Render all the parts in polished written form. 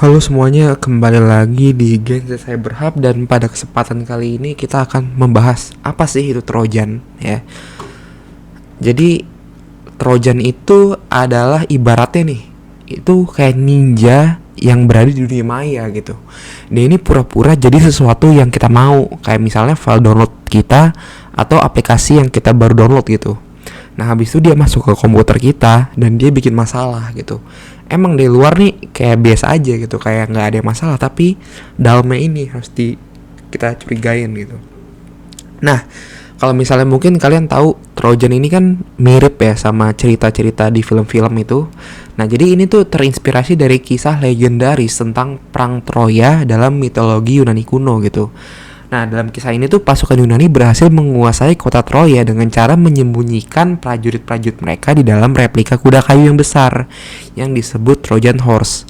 Halo semuanya, kembali lagi di Gen Z Cyber Hub dan pada kesempatan kali ini kita akan membahas apa sih itu Trojan ya. Jadi Trojan itu adalah ibaratnya nih, itu kayak ninja yang berada di dunia maya gitu. Dia ini pura-pura jadi sesuatu yang kita mau, kayak misalnya file download kita atau aplikasi yang kita baru download gitu. Nah habis itu dia masuk ke komputer kita dan dia bikin masalah gitu. Emang dari luar nih kayak biasa aja gitu, kayak nggak ada masalah, tapi dalamnya ini harus kita curigain gitu. Nah kalau misalnya mungkin kalian tahu Trojan ini kan mirip ya sama cerita-cerita di film-film itu. Nah jadi ini tuh terinspirasi dari kisah legendaris tentang perang Troya dalam mitologi Yunani kuno gitu. Nah, dalam kisah ini tuh pasukan Yunani berhasil menguasai kota Troya dengan cara menyembunyikan prajurit-prajurit mereka di dalam replika kuda kayu yang besar yang disebut Trojan Horse.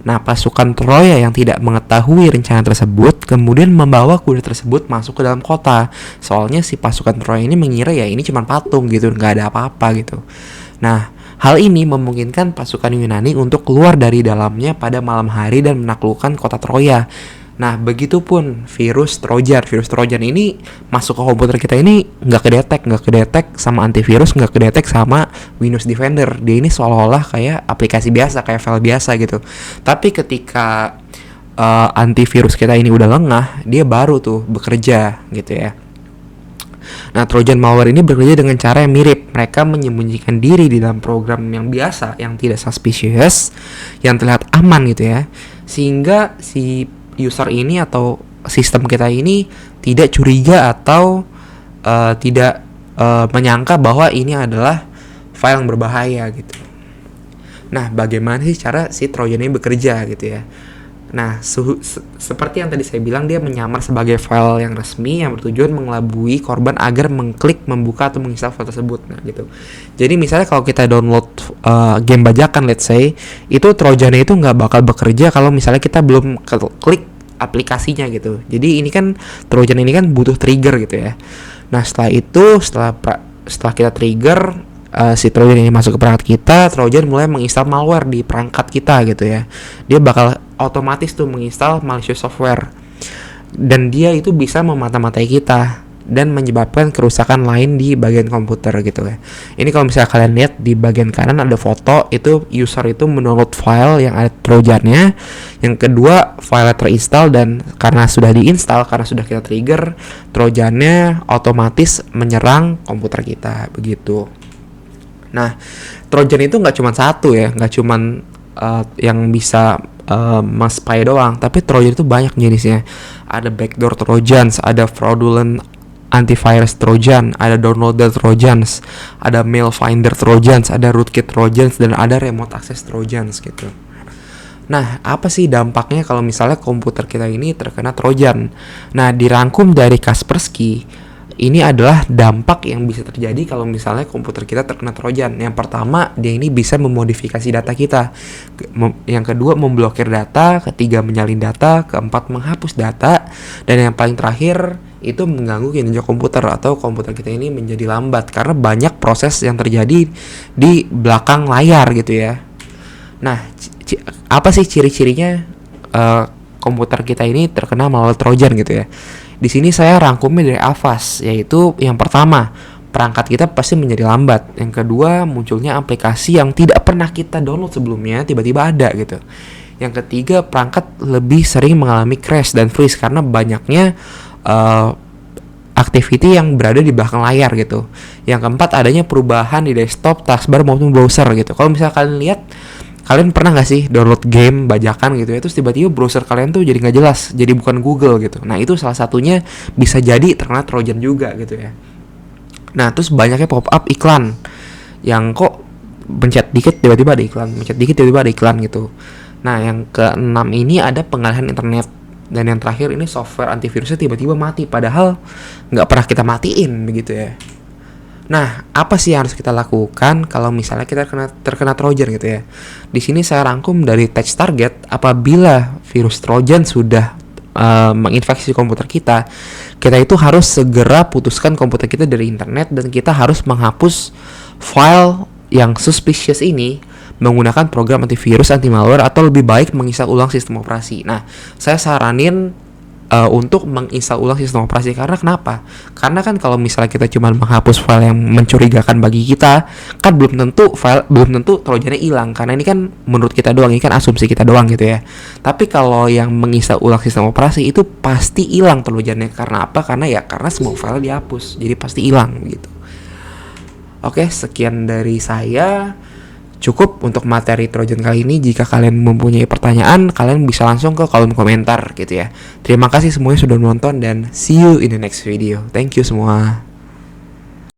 Nah, pasukan Troya yang tidak mengetahui rencana tersebut kemudian membawa kuda tersebut masuk ke dalam kota. Soalnya si pasukan Troya ini mengira ya ini cuma patung gitu, nggak ada apa-apa gitu. Nah, hal ini memungkinkan pasukan Yunani untuk keluar dari dalamnya pada malam hari dan menaklukkan kota Troya. Nah, begitupun virus Trojan. Virus Trojan ini masuk ke komputer kita ini nggak kedetek sama antivirus, nggak kedetek sama Windows Defender. Dia ini seolah-olah kayak aplikasi biasa, kayak file biasa gitu. Tapi ketika antivirus kita ini udah lengah, dia baru tuh bekerja gitu ya. Nah, Trojan malware ini bekerja dengan cara yang mirip. Mereka menyembunyikan diri di dalam program yang biasa, yang tidak suspicious, yang terlihat aman gitu ya. Sehingga si user ini atau sistem kita ini tidak curiga atau tidak menyangka bahwa ini adalah file yang berbahaya gitu. Nah, bagaimana sih cara si Trojan ini bekerja gitu ya? Nah, seperti yang tadi saya bilang, dia menyamar sebagai file yang resmi yang bertujuan mengelabui korban agar mengklik, membuka atau menginstal file tersebut. Nah, gitu. Jadi misalnya kalau kita download game bajakan, let's say, itu Trojannya itu nggak bakal bekerja kalau misalnya kita belum klik aplikasinya gitu. Jadi ini kan Trojan ini kan butuh trigger gitu ya. Nah, setelah itu setelah kita trigger si Trojan ini masuk ke perangkat kita, Trojan mulai menginstal malware di perangkat kita gitu ya. Dia bakal otomatis tuh menginstal malicious software. Dan dia itu bisa memata-matai kita dan menyebabkan kerusakan lain di bagian komputer gitu ya. Ini kalau misalnya kalian lihat di bagian kanan ada foto, itu user itu mendownload file yang ada Trojannya. Yang kedua, file terinstall dan karena sudah diinstal, karena sudah kita trigger, Trojannya otomatis menyerang komputer kita begitu. Nah, Trojan itu nggak cuma satu ya, nggak cuma yang bisa spy doang, tapi Trojan itu banyak jenisnya. Ada backdoor Trojans, ada fraudulent antivirus Trojan, ada downloader Trojans, ada mail finder Trojans, ada rootkit Trojans, dan ada remote access Trojans gitu. Nah, apa sih dampaknya kalau misalnya komputer kita ini terkena Trojan? Nah, dirangkum dari Kaspersky, ini adalah dampak yang bisa terjadi kalau misalnya komputer kita terkena Trojan. Yang pertama, dia ini bisa memodifikasi data kita. Yang kedua, memblokir data. Ketiga, menyalin data. Keempat, menghapus data. Dan yang paling terakhir, itu mengganggu kinerja komputer atau komputer kita ini menjadi lambat karena banyak proses yang terjadi di belakang layar gitu ya. Nah, apa sih ciri-cirinya komputer kita ini terkena malware Trojan gitu ya? Di sini saya rangkumnya dari Avast, yaitu yang pertama, perangkat kita pasti menjadi lambat. Yang kedua, munculnya aplikasi yang tidak pernah kita download sebelumnya tiba-tiba ada gitu. Yang ketiga, perangkat lebih sering mengalami crash dan freeze karena banyaknya activity yang berada di belakang layar gitu. Yang keempat, adanya perubahan di desktop, taskbar maupun browser gitu. Kalau misalnya kalian lihat, kalian pernah gak sih download game bajakan gitu ya, terus tiba-tiba browser kalian tuh jadi gak jelas, jadi bukan Google gitu. Nah, itu salah satunya bisa jadi terkena Trojan juga gitu ya. Nah, terus banyaknya pop-up iklan yang kok pencet dikit tiba-tiba ada iklan, pencet dikit tiba-tiba ada iklan gitu. Nah, yang keenam ini ada pengalihan internet. Dan yang terakhir ini software antivirusnya tiba-tiba mati, padahal gak pernah kita matiin begitu ya. Nah, apa sih yang harus kita lakukan kalau misalnya kita terkena Trojan gitu ya? Di sini saya rangkum dari Tech Target, apabila virus Trojan sudah menginfeksi komputer kita itu harus segera putuskan komputer kita dari internet dan kita harus menghapus file yang suspicious ini menggunakan program antivirus, anti malware, atau lebih baik menginstal ulang sistem operasi. Nah, saya saranin untuk menginstal ulang sistem operasi. Karena kenapa? Karena kan kalau misalnya kita cuma menghapus file yang mencurigakan bagi kita, kan belum tentu trojannya hilang, karena ini kan menurut kita doang, ini kan asumsi kita doang gitu ya. Tapi kalau yang menginstal ulang sistem operasi itu pasti hilang trojannya. Karena apa? Karena semua file dihapus, jadi pasti hilang gitu. Oke, sekian dari saya. Cukup untuk materi Trojan kali ini. Jika kalian mempunyai pertanyaan, kalian bisa langsung ke kolom komentar gitu ya. Terima kasih semuanya sudah menonton dan see you in the next video. Thank you semua.